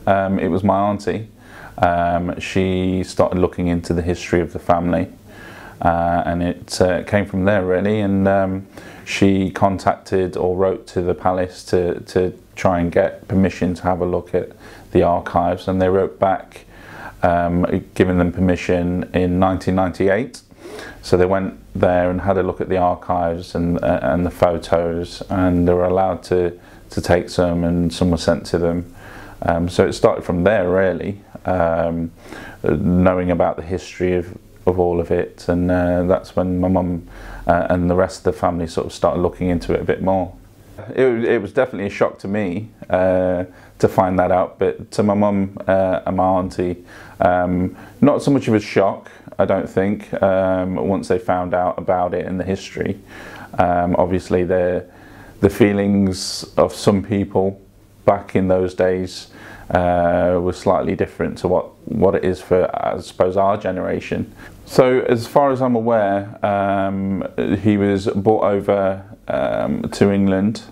It was my auntie. She started looking into the history of the family, and it came from there really. And she contacted or wrote to the palace to try and get permission to have a look at the archives, and they wrote back giving them permission in 1998. So they went there and had a look at the archives and the photos, and they were allowed to take some, and some were sent to them. So it started from there really, knowing about the history of all of it, and that's when my mum and the rest of the family sort of started looking into it a bit more. It was definitely a shock to me to find that out, but to my mum and my auntie, not so much of a shock, I don't think, once they found out about it and the history. Obviously the feelings of some people back in those days were slightly different to what it is for, I suppose, our generation. So as far as I'm aware, he was brought over to England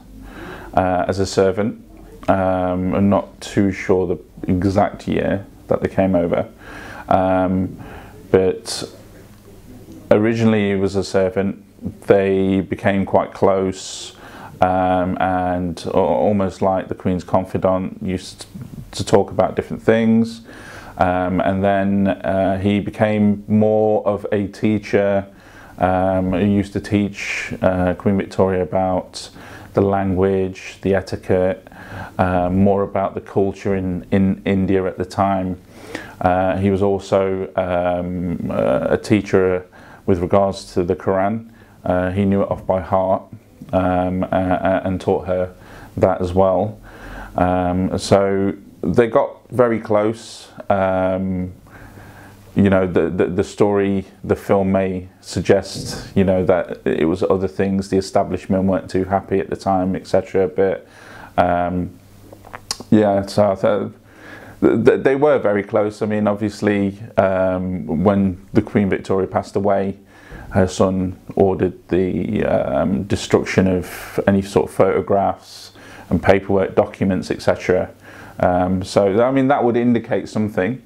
as a servant. I'm not too sure the exact year that they came over, but originally he was a servant. They became quite close, and almost like the Queen's confidant, used to talk about different things, and then he became more of a teacher. He used to teach Queen Victoria about the language, the etiquette, more about the culture in India at the time. He was also a teacher with regards to the Koran. He knew it off by heart, and taught her that as well. So they got very close. You know, the story, the film may suggest, you know, that it was other things. The establishment weren't too happy at the time, etc. But yeah, so I thought they were very close. I mean, obviously, when the Queen Victoria passed away, her son ordered the destruction of any sort of photographs and paperwork, documents, etc. So I mean, that would indicate something.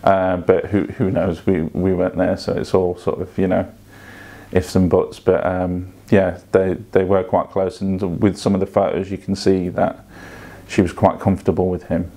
But who knows? We weren't there, so it's all sort of, you know, ifs and buts. But yeah, they were quite close, and with some of the photos, you can see that she was quite comfortable with him.